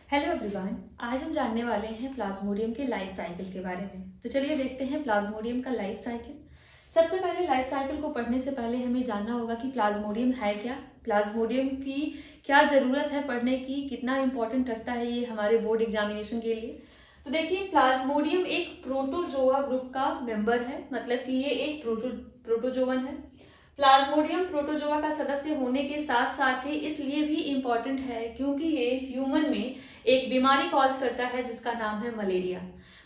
Hello everyone, आज हम जानने वाले हैं प्लाज्मोडियम के लाइफ साइकिल के बारे में। तो चलिए देखते हैं प्लाज्मोडियम का लाइफ साइकिल। सबसे पहले लाइफ साइकिल को पढ़ने से पहले हमें जानना होगा कि प्लाज्मोडियम है क्या, प्लाज्मोडियम की क्या जरूरत है पढ़ने की, कितना इंपॉर्टेंट रखता है ये हमारे बोर्ड एग्जामिनेशन के लिए। तो देखिए, प्लाज्मोडियम एक प्रोटोजोआ ग्रुप का मेंबर है, मतलब कि ये एक प्रोटोजोवन है। प्लाज्मोडियम प्रोटोजोआ का सदस्य होने के साथ साथ ही इसलिए भी इम्पोर्टेंट है क्योंकि ये ह्यूमन में एक बीमारी कॉज करता है जिसका नाम है मलेरिया।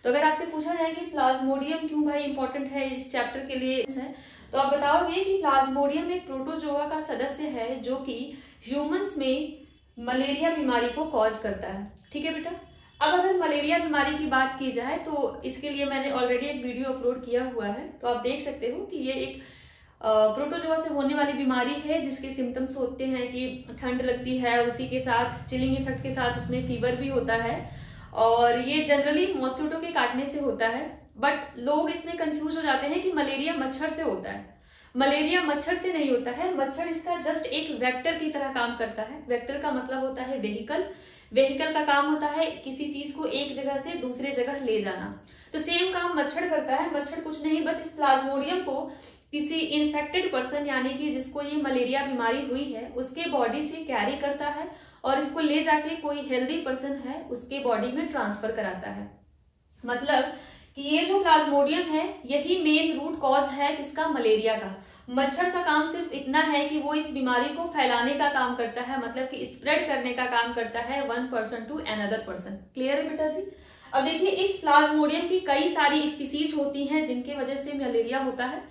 तो अगर आपसे पूछा जाए कि प्लाज्मोडियम क्यों भाई इंपॉर्टेंट है इस चैप्टर के लिए है, तो आप बताओगे कि प्लाज्मोडियम एक प्रोटोजोआ का सदस्य है जो कि ह्यूमंस में मलेरिया बीमारी को कॉज करता है। ठीक है बेटा। अब अगर मलेरिया बीमारी की बात की जाए तो इसके लिए मैंने ऑलरेडी एक वीडियो अपलोड किया हुआ है, तो आप देख सकते हो कि ये एक प्रोटोजोआ से होने वाली बीमारी है जिसके सिम्टम्स होते हैं कि ठंड लगती है, उसी के साथ चिलिंग इफेक्ट के साथ उसमें फीवर भी होता है और ये जनरली मॉस्किटो के काटने से होता है। बट लोग इसमें कंफ्यूज हो जाते हैं कि मलेरिया मच्छर से होता है। मलेरिया मच्छर से नहीं होता है, मच्छर इसका जस्ट एक वेक्टर की तरह काम करता है। वेक्टर का मतलब होता है व्हीकल। व्हीकल का काम होता है किसी चीज को एक जगह से दूसरे जगह ले जाना। तो सेम काम मच्छर करता है। मच्छर कुछ नहीं, बस इस प्लाज्मोडियम को किसी इन्फेक्टेड पर्सन यानी कि जिसको ये मलेरिया बीमारी हुई है उसके बॉडी से कैरी करता है और इसको ले जाके कोई हेल्दी पर्सन है उसके बॉडी में ट्रांसफर कराता है। मतलब कि ये जो प्लाज्मोडियम है यही मेन रूट कॉज है किसका, मलेरिया का। मच्छर का काम सिर्फ इतना है कि वो इस बीमारी को फैलाने का काम करता है, मतलब कि स्प्रेड करने का काम करता है one person to another person. Clear है बेटा जी। अब देखिए, इस प्लाज्मोडियम की कई सारी स्पीसीज होती हैं जिनकी वजह से मलेरिया होता है।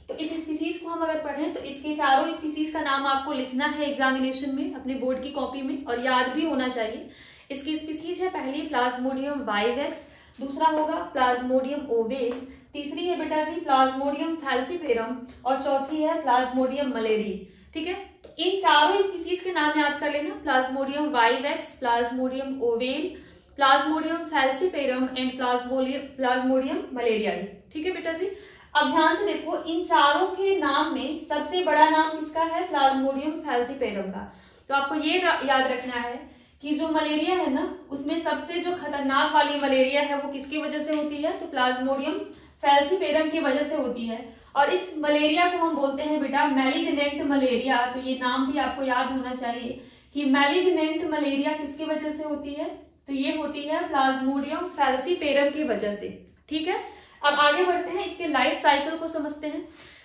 तो इस स्पीसीज को हम अगर पढ़ें तो इसके चारों स्पीसीज का नाम आपको लिखना है एग्जामिनेशन में अपने बोर्ड की कॉपी में और याद भी होना चाहिए। इसकी स्पीसीज है, पहली प्लाज्मोडियम वाइवेक्स, दूसरा होगा प्लाज्मोडियम ओवेल, तीसरी है बेटा जी प्लाज्मोडियम फैल्सीपेरम और चौथी है प्लाज्मोडियम मलेरी। ठीक है, तो इन चारों स्पीसीज के नाम याद कर लेना, plasmodium vivax, plasmodium ovale, plasmodium falciparum and plasmodium malariae. ठीक है बेटा जी। अब ध्यान से देखो, इन चारों के नाम में सबसे बड़ा नाम किसका है, प्लाज्मोडियम फैल्सीपेरम का। तो आपको ये याद रखना है कि जो मलेरिया है ना उसमें सबसे जो खतरनाक वाली मलेरिया है वो किसकी वजह से होती है, तो प्लाज्मोडियम फैल्सीपेरम की वजह से होती है। और इस मलेरिया को हम बोलते हैं बेटा मैलिग्नेंट मलेरिया। तो ये नाम भी आपको याद होना चाहिए कि मैलिग्नेंट मलेरिया किसकी वजह से होती है, तो ये होती है प्लाज्मोडियम फैल्सीपेरम की वजह से। ठीक है, अब आगे बढ़ते हैं, इसके लाइफ साइकिल को समझते हैं।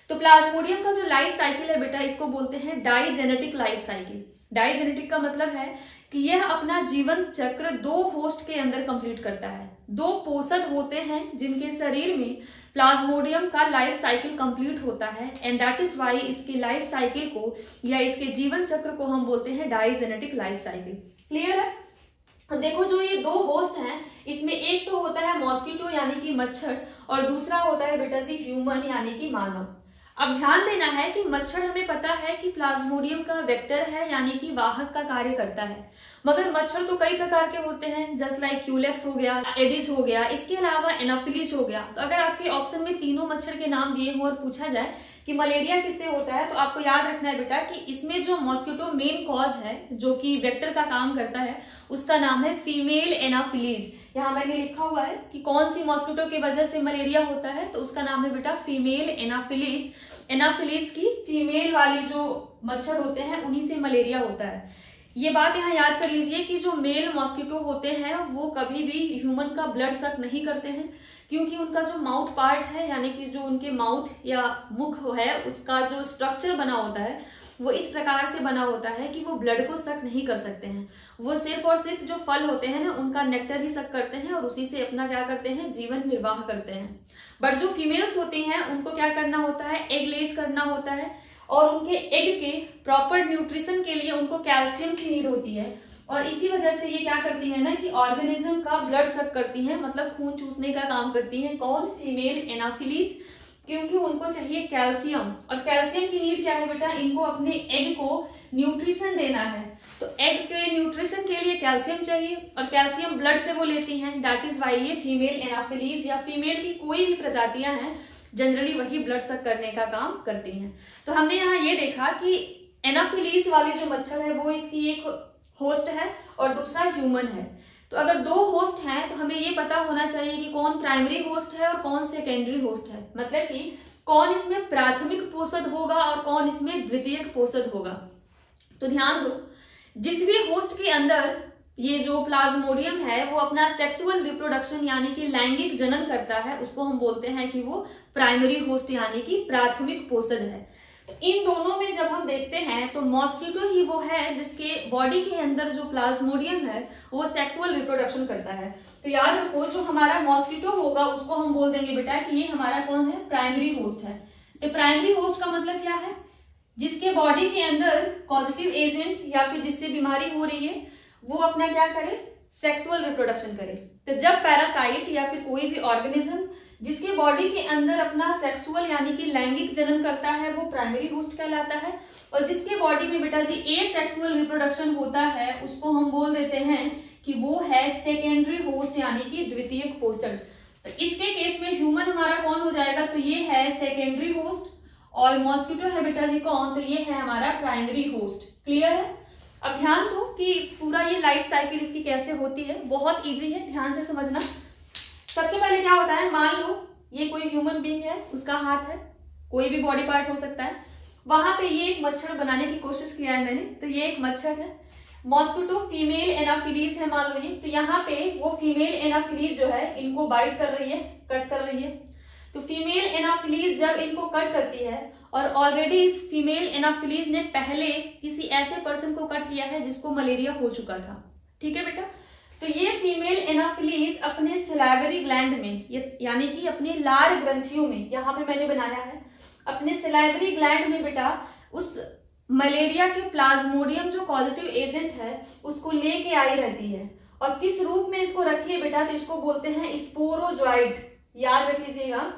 तो प्लाज्मोडियम का जो लाइफ साइकिल है बेटा इसको बोलते हैं डाइजेनेटिक लाइफ साइकिल। डाइजेनेटिक का मतलब है कि यह अपना जीवन चक्र दो होस्ट के अंदर कंप्लीट करता है। दो पोषक होते हैं जिनके शरीर में प्लाज्मोडियम का लाइफ साइकिल कंप्लीट होता है एंड दैट इज वाई इसके लाइफ साइकिल को या इसके जीवन चक्र को हम बोलते हैं डाइजेनेटिक लाइफ साइकिल। क्लियर है। देखो, जो ये दो होस्ट हैं इसमें एक तो होता है मॉस्किटो यानी कि मच्छर और दूसरा होता है बेटा जी ह्यूमन यानी कि मानव। अब ध्यान देना है कि मच्छर हमें पता है कि प्लाज्मोडियम का वेक्टर है यानी कि वाहक का कार्य करता है, मगर मच्छर तो कई प्रकार के होते हैं, जस्ट लाइक क्यूलेक्स हो गया, एडिस हो गया, इसके अलावा एनाफिलिस हो गया। तो अगर आपके ऑप्शन में तीनों मच्छर के नाम दिए हों और पूछा जाए कि मलेरिया किससे होता है तो आपको याद रखना है बेटा कि इसमें जो मॉस्किटो मेन कॉज है जो कि वेक्टर का काम करता है उसका नाम है फीमेल एनाफिलीज। यहाँ मैंने लिखा हुआ है कि कौन सी मॉस्किटो की वजह से मलेरिया होता है, तो उसका नाम है बेटा फीमेल एनाफिलीज। एनाफिलीज की फीमेल वाली जो मच्छर होते हैं उन्हीं से मलेरिया होता है। ये बात यहाँ याद कर लीजिए कि जो मेल मॉस्किटो होते हैं वो कभी भी ह्यूमन का ब्लड सक नहीं करते हैं क्योंकि उनका जो माउथ पार्ट है यानी कि जो उनके माउथ या मुख है उसका जो स्ट्रक्चर बना होता है वो इस प्रकार से बना होता है कि वो ब्लड को सक नहीं कर सकते हैं। वो सिर्फ और सिर्फ जो फल होते हैं ना उनका नेक्टर ही सक करते हैं और उसी से अपना क्या करते हैं, जीवन निर्वाह करते हैं। बट जो फीमेल्स होती हैं उनको क्या करना होता है, एग लेस करना होता है और उनके एग के प्रॉपर न्यूट्रिशन के लिए उनको कैल्शियम की नीड होती है और इसी वजह से ये क्या करती है ना कि ऑर्गेनिज्म का ब्लड सक करती है, मतलब खून चूसने का काम करती है। कौन, फीमेल एनाफिलीज, क्योंकि उनको चाहिए कैल्शियम। और कैल्शियम की नीड क्या है बेटा, इनको अपने एग को न्यूट्रिशन देना है। तो एग के न्यूट्रिशन के लिए कैल्शियम चाहिए और कैल्शियम ब्लड से वो लेती हैं, दैट इज वाई ये फीमेल एनाफिलीज या फीमेल की कोई भी प्रजातियां हैं जनरली वही ब्लड सक करने का काम करती हैं। तो हमने यहाँ ये देखा कि एनाफिलीज वाली जो मच्छर है वो इसकी एक होस्ट है और दूसरा ह्यूमन है। तो अगर 2 होस्ट हैं तो हमें ये पता होना चाहिए कि कौन प्राइमरी होस्ट है और कौन सेकेंडरी होस्ट है, मतलब कि कौन इसमें प्राथमिक पोषक होगा और कौन इसमें द्वितीयक पोषक होगा। तो ध्यान दो, जिस भी होस्ट के अंदर ये जो प्लाज्मोडियम है वो अपना सेक्सुअल रिप्रोडक्शन यानी कि लैंगिक जनन करता है, उसको हम बोलते हैं कि वो प्राइमरी होस्ट यानी कि प्राथमिक पोषक है। इन दोनों में जब हम देखते हैं तो मॉस्किटो ही वो है जिसके बॉडी के अंदर जो प्लाज्मोडियम है वो सेक्सुअल रिप्रोडक्शन करता है। तो याद रखो, जो हमारा मॉस्किटो होगा उसको हम बोल देंगे बेटा कि ये हमारा कौन है, प्राइमरी होस्ट है। तो प्राइमरी होस्ट का मतलब क्या है, जिसके बॉडी के अंदर पॉजिटिव एजेंट या फिर जिससे बीमारी हो रही है वो अपना क्या करे, सेक्सुअल रिप्रोडक्शन करे। तो जब पैरासाइट या फिर कोई भी ऑर्गेनिज्म जिसके बॉडी के अंदर अपना सेक्सुअल यानी कि लैंगिक जनन करता है वो प्राइमरी होस्ट कहलाता है, और जिसके बॉडी में बेटा जी एसेक्सुअल रिप्रोडक्शन होता है उसको हम बोल देते हैं कि वो है सेकेंडरी होस्ट यानी कि द्वितीयक पोषक। तो इसके केस में ह्यूमन हमारा कौन हो जाएगा, तो ये है सेकेंडरी होस्ट, और मॉस्किटो है बेटा जी कौन, तो ये है हमारा प्राइमरी होस्ट। क्लियर है। अब ध्यान दो कि पूरा ये लाइफ साइकिल इसकी कैसे होती है, बहुत इजी है, ध्यान से समझना। सबसे पहले क्या होता है, मान लो ये कोई ह्यूमन बीइंग है, उसका हाथ है, कोई भी बॉडी पार्ट हो सकता है, वहां पे ये एक मच्छर बनाने की कोशिश किया है मैंने, तो ये एक मच्छर है। मॉस्किटो फीमेल एनाफिलीज है मान लो ये, तो यहाँ पे वो फीमेल एनाफिलीज जो है इनको बाइट कर रही है, कट कर रही है। तो फीमेल एनाफिलीज जब इनको कट करती है, और ऑलरेडी इस फीमेल एनाफिलीज ने पहले किसी ऐसे पर्सन को कट किया है जिसको मलेरिया हो चुका था, ठीक है बेटा। तो ये फीमेल एनाफिलीज अपने सलाइवरी ग्लैंड में यानी कि अपने लार ग्रंथियों में, यहाँ पे मैंने बनाया है, अपने सलाइवरी ग्लैंड में बेटा उस मलेरिया के प्लाज्मोडियम जो पॉजिटिव एजेंट है उसको लेके आई रहती है। और किस रूप में इसको रखी है बेटा, तो इसको बोलते हैं स्पोरोजॉइट। याद रख लीजिएगा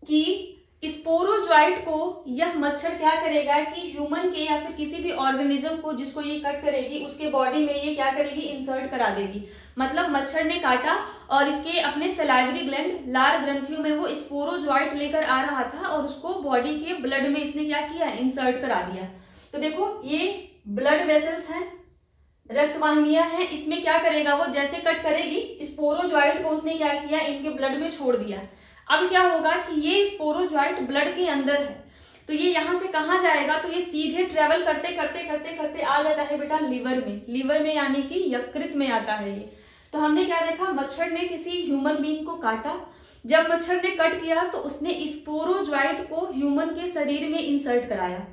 कि स्पोरोजॉइट को यह मच्छर क्या करेगा कि ह्यूमन के या फिर किसी भी ऑर्गेनिज्म को जिसको ये कट करेगी उसके बॉडी में ये क्या करेगी, इंसर्ट करा देगी। मतलब मच्छर ने काटा और इसके अपने सलाइवरी ग्लैंड लार ग्रंथियों में वो स्पोरोजॉइट लेकर आ रहा था और उसको बॉडी के ब्लड में इसने क्या किया, इंसर्ट करा दिया। तो देखो ये ब्लड वेसल्स है, रक्त वाहिनियां हैं, इसमें क्या करेगा वो, जैसे कट करेगी स्पोरोजॉइट को उसने क्या किया, इनके ब्लड में छोड़ दिया। अब क्या होगा कि ये स्पोरोजॉइट ब्लड के अंदर है, तो ये यहाँ से कहाँ जाएगा, तो ये सीधे ट्रेवल करते करते करते करते आ जाता है बेटा लिवर में। लिवर में यानी कि यकृत में आता है ये। तो हमने क्या देखा, मच्छर ने किसी ह्यूमन बीइंग को काटा, जब मच्छर ने कट किया तो उसने स्पोरोजॉइट को ह्यूमन के शरीर में इंसर्ट कराया।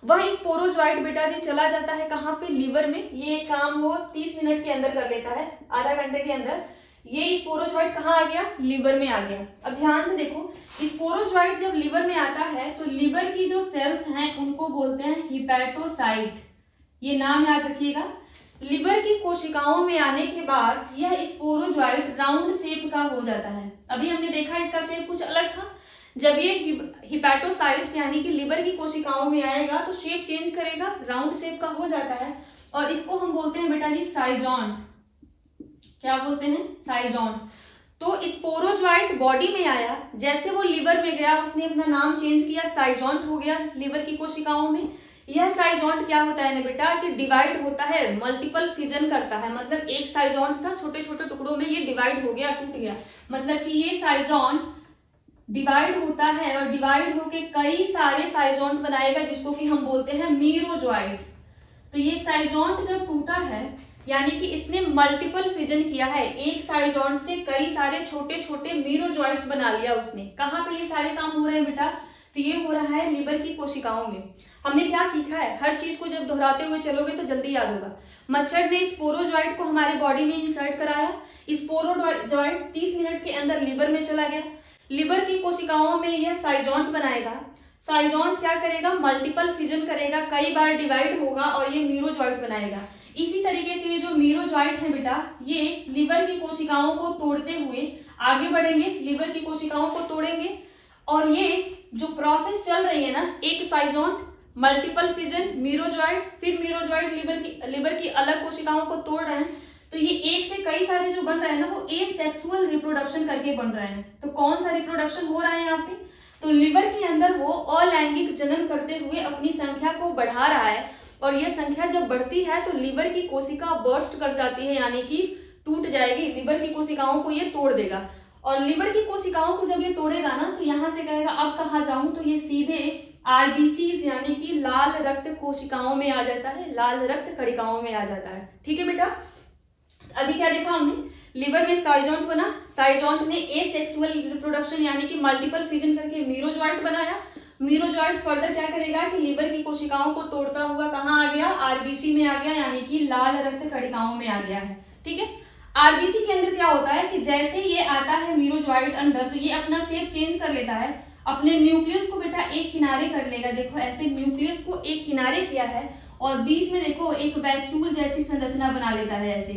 वह स्पोरोजॉइट बेटा जी चला जाता है कहाँ पे, लिवर में। ये काम वो 30 मिनट के अंदर कर लेता है, आधा घंटे के अंदर। ये स्पोरोजॉइट कहाँ आ गया, लिवर में आ गया। अब ध्यान से देखो, स्पोरोजॉइट जब लिवर में आता है तो लिवर की जो सेल्स हैं उनको बोलते हैं हिपैटोसाइट। ये नाम याद रखिएगा। लिवर की कोशिकाओं में आने के बाद यह स्पोरोजॉइट राउंड शेप का हो जाता है। अभी हमने देखा इसका शेप कुछ अलग था, जब ये हिपैटोसाइट्स यानी कि लिवर की कोशिकाओं में आएगा तो शेप चेंज करेगा, राउंड शेप का हो जाता है, और इसको हम बोलते हैं बेटा जी साइजॉन्ट। क्या बोलते हैं, साइजॉन्ट। तो स्पोरोजॉइट बॉडी में आया, जैसे वो लिवर में गया उसने अपना नाम चेंज किया, साइजॉन्ट हो गया लिवर की कोशिकाओं में। यह साइजॉन्ट क्या होता है ना बेटा कि डिवाइड होता है, मल्टीपल फिजन करता है। मतलब एक साइजॉन्ट था, छोटे छोटे टुकड़ों में ये डिवाइड हो गया, टूट गया। मतलब कि ये साइजॉन्ट डिवाइड होता है और डिवाइड होके कई सारे साइजॉन्ट बनाएगा जिसको कि हम बोलते हैं मीरोजॉइट्स। तो ये साइजॉन्ट जब टूटा है यानी कि इसने मल्टीपल फिजन किया है, एक साइजॉन्ट से कई सारे छोटे छोटे मीरोजॉइट्स बना लिया उसने। कहाँ पे ये सारे काम हो रहे हैं बेटा, तो ये हो रहा है लिवर की कोशिकाओं में। हमने क्या सीखा है, हर चीज को जब दोहराते हुए चलोगे तो जल्दी याद होगा। मच्छर ने स्पोरोजॉइट को हमारे बॉडी में इंसर्ट कराया, स्पोरोजॉइट 30 मिनट के अंदर लिवर में चला गया। लिवर की कोशिकाओं में यह साइजॉन्ट बनाएगा, साइजॉन्ट क्या करेगा, मल्टीपल फिजन करेगा, कई बार डिवाइड होगा और ये मीरोजॉइट बनाएगा। इसी तरीके से ये जो मीरोजॉइट है बेटा, ये लिवर की कोशिकाओं को तोड़ते हुए आगे बढ़ेंगे, लिवर की कोशिकाओं को तोड़ेंगे, और ये जो प्रोसेस चल रही है ना, एक साइजॉन्ट, मल्टीपल फिजन, मीरोजॉइट, फिर मीरोजॉइट लिवर की अलग कोशिकाओं को तोड़ रहे हैं। तो ये एक से कई सारे जो बन रहे हैं ना वो एसेक्सुअल रिप्रोडक्शन करके बन रहे हैं। तो कौन सा रिप्रोडक्शन हो रहा है यहाँ पे, तो लिवर के अंदर वो अलैंगिक जनन करते हुए अपनी संख्या को बढ़ा रहा है, और ये संख्या जब बढ़ती है तो लीवर की कोशिका बर्स्ट कर जाती है, यानी कि टूट जाएगी, लीवर की कोशिकाओं को ये तोड़ देगा। और लीवर की कोशिकाओं को जब ये तोड़ेगा ना तो यहां से कहेगा अब कहाँ जाऊं, तो ये सीधे आरबीसी यानी कि लाल रक्त कोशिकाओं में आ जाता है, लाल रक्त कणिकाओं में आ जाता है। ठीक है बेटा, अभी क्या देखा हमने, लीवर में साइजोंट बना, साइजोंट ने एसेक्सुअल रिप्रोडक्शन यानी कि मल्टीपल फिजन करके मीरोजॉइट बनाया। मीरोजॉइट फर्दर क्या करेगा कि लीवर की कोशिकाओं को तोड़ता हुआ कहाँ आ गया, आरबीसी में आ गया, यानी कि लाल रक्त कणिकाओं में आ गया है। ठीक है, आरबीसी के अंदर क्या होता है कि जैसे ये आता है मीरोजॉइट अंदर तो ये अपना शेप चेंज कर लेता है, अपने न्यूक्लियस को बेटा एक किनारे कर लेगा। देखो ऐसे न्यूक्लियस को एक किनारे किया है और बीच में देखो एक वैक्यूल जैसी संरचना बना लेता है ऐसे,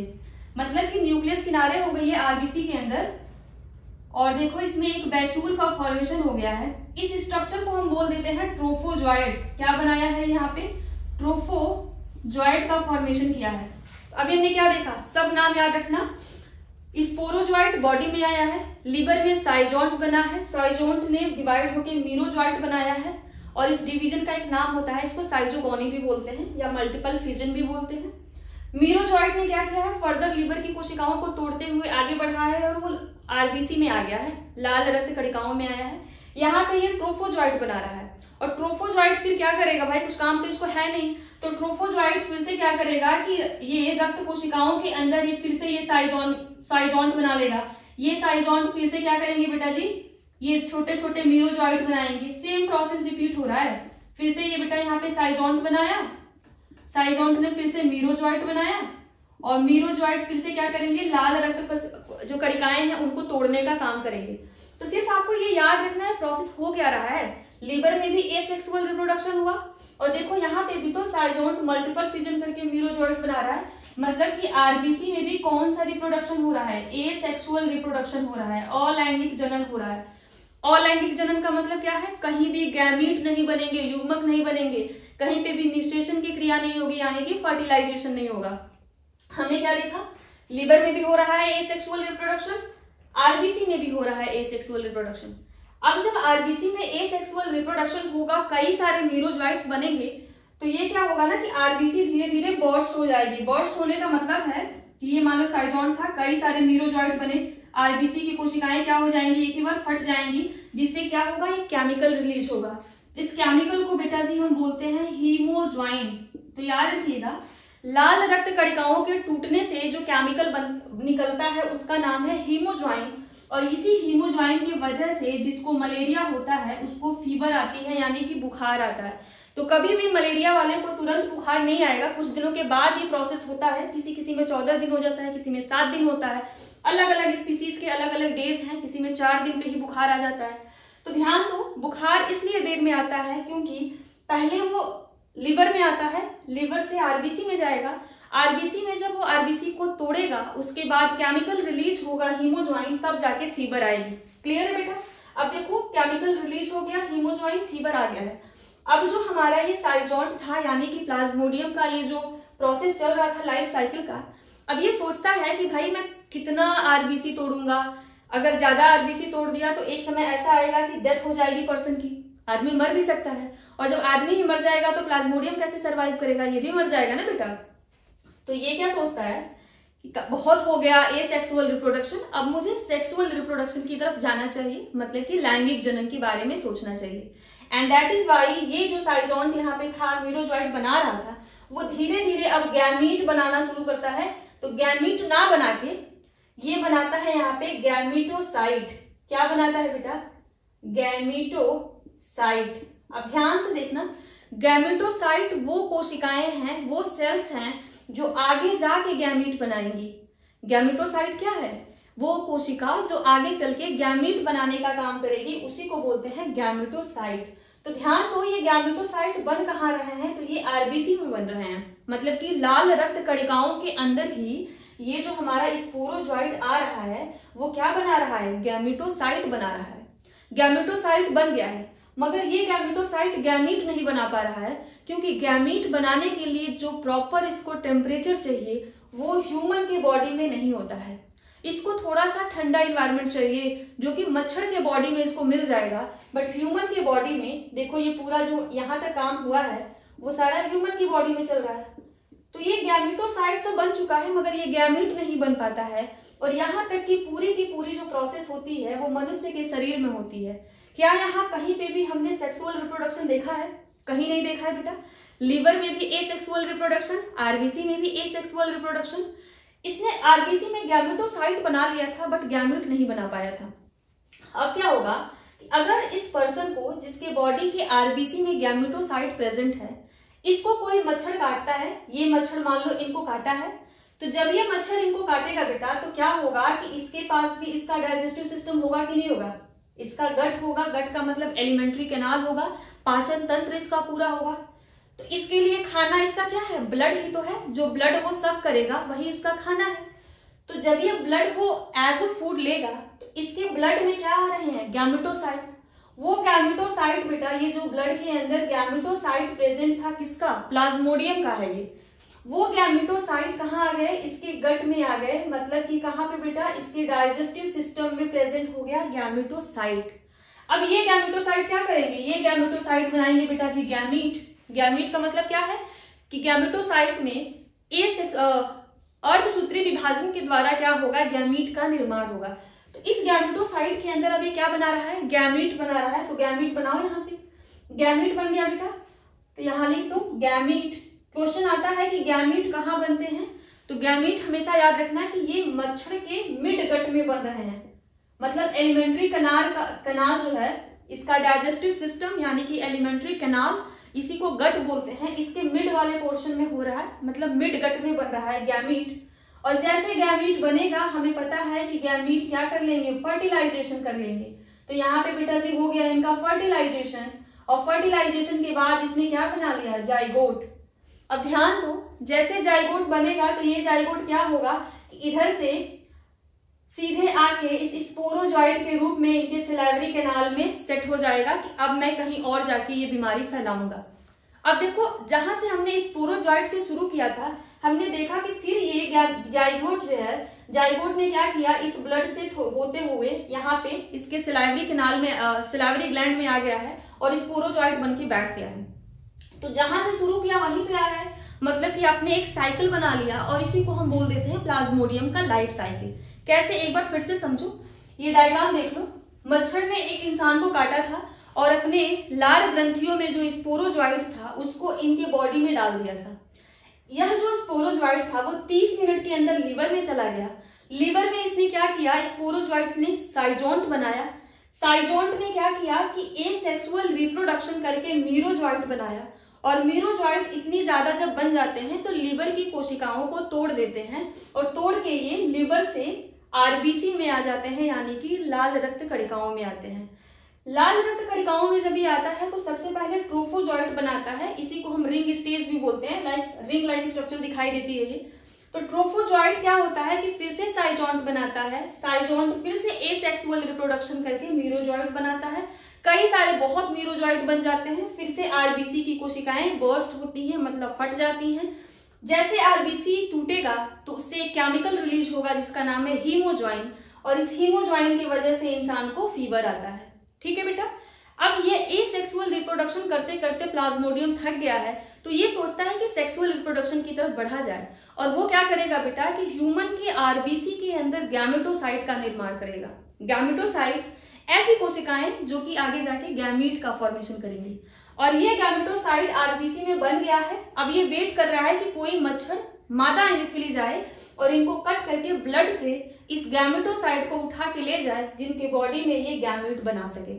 मतलब कि न्यूक्लियस किनारे हो गई है आरबीसी के अंदर और देखो इसमें एक वैक्यूल का फॉर्मेशन हो गया है। इस स्ट्रक्चर को हम बोल देते हैं ट्रोफोजॉइड। क्या बनाया है यहाँ पे, ट्रोफोजॉइड का फॉर्मेशन किया है। अभी हमने क्या देखा, सब नाम याद रखना। स्पोरोजॉइट बॉडी में आया है, लीवर में साइजोंट बना है, साइजोंट ने डिवाइड होकर मीरोजॉइट बनाया है और इस डिवीजन का एक नाम होता है, इसको साइजोगोनी भी बोलते हैं या मल्टीपल फिजन भी बोलते हैं। मीरोजॉइट ने क्या किया है, फर्दर लीवर की कोशिकाओं को तोड़ते हुए आगे बढ़ा है और वो आरबीसी में आ गया है, लाल रक्त कणिकाओं में आया है। यहाँ पे ये ट्रोफोजॉइट बना रहा है और ट्रोफोजॉइट फिर क्या करेगा भाई, कुछ काम तो इसको है नहीं, तो ट्रोफोजॉइट फिर से क्या करेगा कि ये रक्त कोशिकाओं के अंदर ये फिर से ये साइजोंट बना लेगा। ये साइजोंट फिर से क्या करेंगे बेटा जी, ये छोटे छोटे मीरोजॉइट बनाएंगे। सेम प्रोसेस रिपीट हो रहा है, फिर से ये बेटा यहाँ पे साइजोंट बनाया, साइजोंट ने फिर से मीरोजॉइट बनाया और मीरोजॉइट फिर से क्या करेंगे, लाल रक्त जो कणिकाएं हैं उनको तोड़ने का काम करेंगे। तो सिर्फ आपको ये याद रखना है प्रोसेस हो क्या रहा है। लीवर में भी एसेक्सुअल रिप्रोडक्शन हुआ और देखो यहाँ पे भी तो साइजोंट मल्टीपल फिजन करके मीरोजॉइट बना रहा है, मतलब कि आरबीसी में भी कौन सा रिप्रोडक्शन हो रहा है, एसेक्सुअल रिप्रोडक्शन हो रहा है, अलैंगिक जनन हो रहा है। अलैंगिक जनन का मतलब क्या है, कहीं भी गैमीट नहीं बनेंगे, युग्मक नहीं बनेंगे, कहीं पे भी निषेचन की क्रिया नहीं होगी, यानी कि फर्टिलाइजेशन नहीं होगा। हमने क्या देखा, लीवर में भी हो रहा है एसेक्सुअल रिप्रोडक्शन, आरबीसी में भी हो रहा है एसेक्सुअल रिप्रोडक्शन। अब जब आरबीसी में एसेक्सुअल रिप्रोडक्शन होगा, कई सारे मीरोजॉइट्स बनेंगे, तो ये क्या होगा ना कि आरबीसी धीरे धीरे बर्स्ट हो जाएगी। बर्स्ट होने का मतलब है कि ये मान लो साइजोंट था, कई सारे मीरोजॉइट बने, आरबीसी की कोशिकाएं क्या हो जाएंगी, एक ही बार फट जाएंगी, जिससे क्या होगा, एक केमिकल रिलीज होगा। इस केमिकल को बेटा जी हम बोलते हैं हीमोज्वाइन। तो याद रखिएगा, लाल रक्त कणिकाओं के टूटने से जो केमिकल निकलता है उसका नाम है हीमोज्वाइन और इसी हीमोज्वाइन की वजह से जिसको मलेरिया होता है उसको फीवर आती है, यानी कि बुखार आता है। तो कभी भी मलेरिया वाले को तुरंत बुखार नहीं आएगा, कुछ दिनों के बाद ये प्रोसेस होता है। किसी में 14 दिन हो जाता है, किसी में 7 दिन होता है, अलग अलग स्पीसीज के अलग अलग डेज हैं, किसी में 4 दिन पे ही बुखार आ जाता है। तो ध्यान दो, बुखार इसलिए देर में आता है क्योंकि पहले वो लिवर में आता है, लिवर से आरबीसी में जाएगा, आरबीसी में जब वो आरबीसी को तोड़ेगा उसके बाद केमिकल रिलीज होगा हीमोज्वाइन, तब जाके फीवर आएगी। क्लियर है बेटा। अब देखो केमिकल रिलीज हो गया, हीमोज्वाइन, फीवर आ गया है। अब जो हमारा ये साइजोंट था यानी कि प्लाज्मोडियम का ये जो प्रोसेस चल रहा था लाइफ साइकिल का, अब ये सोचता है कि भाई मैं कितना आरबीसी तोड़ूंगा, अगर ज्यादा आरबीसी तोड़ दिया तो एक समय ऐसा आएगा कि डेथ हो जाएगी पर्सन की, आदमी मर भी सकता है, और जब आदमी ही मर जाएगा तो प्लाज्मोडियम कैसे सरवाइव करेगा, ये भी मर जाएगा ना बेटा। तो ये क्या सोचता है कि बहुत हो गया एसेक्सुअल रिप्रोडक्शन, अब मुझे सेक्सुअल रिप्रोडक्शन की तरफ जाना चाहिए, मतलब कि लैंगिक जनन के बारे में सोचना चाहिए। एंड दैट इज वाई ये जो साइजोंट यहाँ पे था, मीरोजॉइट बना रहा था, वो धीरे धीरे अब गैमीट बनाना शुरू करता है। तो गैमीट ना बना के ये बनाता है यहाँ पे गैमीटोसाइट। क्या बनाता है बेटा, गैमीटोसाइट। अब ध्यान से देखना, गैमीटोसाइट वो कोशिकाएं हैं, वो सेल्स हैं जो आगे जाके गैमीट बनाएंगी। गैमीटोसाइट क्या है, वो कोशिका जो आगे चल के गैमीट बनाने का काम करेगी, उसी को बोलते हैं गैमीटोसाइट। तो ध्यान दो, ये गैमीटोसाइट बन कहाँ रहे हैं, तो ये आरबीसी में बन रहे हैं, मतलब कि लाल रक्त कणिकाओं के अंदर ही ये जो हमारा स्पोरोजॉइट आ रहा है वो क्या बना रहा है, गैमीटोसाइट बना रहा है। गैमीटोसाइट बन गया है, मगर ये गैमीटोसाइट गैमीट नहीं बना पा रहा है, क्योंकि गैमीट बनाने के लिए जो प्रॉपर इसको टेम्परेचर चाहिए वो ह्यूमन के बॉडी में नहीं होता है। इसको थोड़ा सा ठंडा इन्वायरमेंट चाहिए जो कि मच्छर के बॉडी में इसको मिल जाएगा, बट ह्यूमन के बॉडी में देखो ये पूरा जो यहाँ तक काम हुआ है वो सारा ह्यूमन की बॉडी में चल रहा है। तो ये गैमेटोसाइट तो बन चुका है मगर ये गैमीट नहीं बन पाता है। और यहाँ तक की पूरी जो प्रोसेस होती है वो मनुष्य के शरीर में होती है। क्या यहाँ कहीं पे भी हमने सेक्सुअल रिप्रोडक्शन देखा है? कहीं नहीं देखा है बेटा। लीवर में भी एसेक्सुअल रिप्रोडक्शन, आरबीसी में भी एसेक्सुअल रिप्रोडक्शन। इसने आरबीसी में गैमेटोसाइट बना लिया था बट गैमीट नहीं बना पाया था। अब क्या होगा कि अगर इस पर्सन को जिसके बॉडी के आरबीसी में गैमेटोसाइट प्रेजेंट है, इसको कोई मच्छर काटता है, ये मच्छर मान लो इनको काटा है, तो जब ये मच्छर इनको काटेगा बेटा तो क्या होगा कि इसके पास भी इसका डाइजेस्टिव सिस्टम होगा कि नहीं होगा? इसका गट होगा। गट का मतलब एलिमेंट्री कैनाल होगा, पाचन तंत्र इसका पूरा होगा। तो इसके लिए खाना इसका क्या है? ब्लड ही तो है। जो ब्लड वो सब करेगा वही इसका खाना है। तो जब ये ब्लड को एज ए फूड लेगा तो इसके ब्लड में क्या आ रहे हैं? गैमेटोसाइट। वो गैमेटोसाइट बेटा, ये जो ब्लड के अंदर गैमेटोसाइट प्रेजेंट था किसका? प्लाज्मोडियम का है ये। वो गैमेटोसाइट कहाँ आ गए? इसके गट में आ गए। मतलब कि कहाँ पे बेटा? इसके डाइजेस्टिव सिस्टम में प्रेजेंट हो गया गैमेटोसाइट। अब ये गैमेटोसाइट क्या करेंगे? ये गैमेटोसाइट बनाएंगे बेटा जी गैमीट। गैमीट का मतलब क्या है कि गैमेटोसाइट में अर्धसूत्री विभाजन के द्वारा क्या होगा? गैमीट का निर्माण होगा। तो इस गैमेटोसाइट के अंदर अभी क्या बना रहा है? गैमीट बना रहा है। तो गैमीट बनाओ यहाँ पे। गैमीट बन गया बेटा, तो यहाँ लिख दो गैमीट। क्वेश्चन आता है कि गैमीट कहाँ बनते हैं? तो गैमीट हमेशा याद रखना है कि ये मच्छर के मिड गट में बन रहे हैं। मतलब एलिमेंट्री कनाल जो है, इसका डाइजेस्टिव सिस्टम यानी कि एलिमेंट्री कनाल, इसी को गट बोलते हैं, इसके मिड वाले पोर्शन में हो रहा है। मतलब मिड गट में बन रहा है गैमीट। और जैसे गैमीट बनेगा, हमें पता है कि गैमीट क्या कर लेंगे? फर्टिलाइजेशन कर लेंगे। तो यहाँ पे बेटा जी हो गया इनका फर्टिलाइजेशन। और फर्टिलाइजेशन के बाद इसने क्या बना लिया? जाइगोट। अब ध्यान दो, जैसे जाइगोट बनेगा तो ये जाइगोट क्या होगा कि इधर से सीधे आके इस स्पोरोजॉइट के रूप में इनके सिलाइवरी कैनाल में सेट हो जाएगा कि अब मैं कहीं और जाके ये बीमारी फैलाऊंगा। अब देखो, जहां से हमने स्पोरोजॉइट से शुरू किया था, हमने देखा कि फिर ये जाइगोट जो है, जाइगोट ने क्या किया? इस ब्लड से होते हुए यहाँ पे इसके सिलाइवरी कैनाल में, सिलाइवरी ग्लैंड में आ गया है और स्पोरोजॉइट बन के बैठ गया है। तो जहां से शुरू किया वहीं पे आ रहा है। मतलब कि आपने एक साइकिल बना लिया और इसी को हम बोल देते हैं प्लाज्मोडियम का लाइफ साइकिल। कैसे? एक बार फिर से समझो। ये डायग्राम देख लो। मच्छर ने एक इंसान को काटा था और अपने लार ग्रंथियों में जो स्पोरोजॉइट था उसको इनके बॉडी में डाल दिया था। यह जो स्पोरोजॉइट था वो 30 मिनट के अंदर लीवर में चला गया। लीवर में इसने क्या किया? स्पोरोजॉइट ने साइजोंट बनाया। साइजोंट ने क्या किया कि एसेक्सुअल रिप्रोडक्शन करके मीरोजॉइट बनाया। और मीरोजॉइट इतनी ज्यादा जब बन जाते हैं तो लीवर की कोशिकाओं को तोड़ देते हैं और तोड़ के ये लीवर से आरबीसी में आ जाते हैं, यानी कि लाल रक्त कणिकाओं में आते हैं। लाल रक्त कणिकाओं में जब ये आता है तो सबसे पहले ट्रोफोजॉइट बनाता है। इसी को हम रिंग स्टेज भी बोलते हैं। रिंग लाइक स्ट्रक्चर दिखाई देती है ये। तो ट्रोफोजॉइट क्या होता है कि फिर से साइजोंट बनाता है। साइजोंट फिर से एसेक्सुअल रिप्रोडक्शन करके मीरोजॉइट बनाता है। कई सारे बहुत मीरोजॉइट बन जाते हैं। फिर से आरबीसी की कोशिकाएं बर्स्ट होती हैं, मतलब फट जाती हैं। जैसे आरबीसी टूटेगा तो उससे एक केमिकल रिलीज होगा जिसका नाम है हीमोज्वाइन। और इस हीमोज्वाइन की वजह से इंसान को फीवर आता है। ठीक है बेटा। अब ये एसेक्सुअल रिप्रोडक्शन करते करते प्लाज्मोडियम थक गया है तो ये सोचता है कि सेक्सुअल रिप्रोडक्शन की तरफ बढ़ा जाए। और वो क्या करेगा बेटा कि ह्यूमन के आरबीसी के अंदर गैमेटोसाइट का निर्माण करेगा। गैमेटोसाइट ऐसी कोशिकाएं जो कि आगे जाके गैमीट का फॉर्मेशन करेंगी। और ये गैमेटोसाइट आरबीसी में बन गया है। अब ये वेट कर रहा है कि कोई मच्छर मादा एनोफिली जाए और इनको कट करके ब्लड से इस गैमेटोसाइट को उठा के ले जाए, जिनके बॉडी में ये गैमीट बना सके।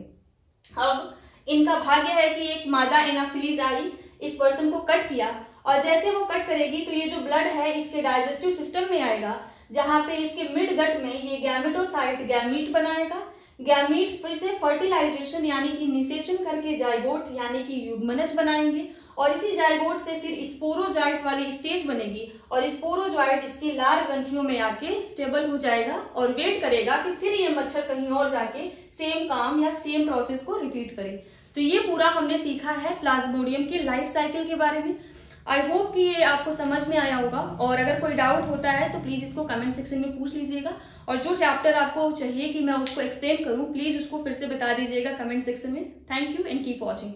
अब इनका भाग्य है कि एक मादा एनाफिलीज आई, इस पर्सन को कट किया और जैसे वो कट करेगी तो ये जो ब्लड है इसके डाइजेस्टिव सिस्टम में आएगा, जहां पे इसके मिड गट में ये गैमेटोसाइट गैमीट बनाएगा। गैमीट फिर से फर्टिलाइजेशन यानी कि निषेचन करके जाइगोट यानी कि युग्मनज बनाएंगे और इसी जाइगोट से फिर स्पोरोजॉइट वाली स्टेज बनेगी और स्पोरोजॉइट इसके लार ग्रंथियों में आके स्टेबल हो जाएगा और वेट करेगा कि फिर ये मच्छर कहीं और जाके सेम काम या सेम प्रोसेस को रिपीट करे। तो ये पूरा हमने सीखा है प्लाज्मोडियम के लाइफ साइकिल के बारे में। आई होप कि ये आपको समझ में आया होगा और अगर कोई डाउट होता है तो प्लीज इसको कमेंट सेक्शन में पूछ लीजिएगा और जो चैप्टर आपको चाहिए कि मैं उसको एक्सप्लेन करूं प्लीज उसको फिर से बता दीजिएगा कमेंट सेक्शन में। Thank you and keep watching.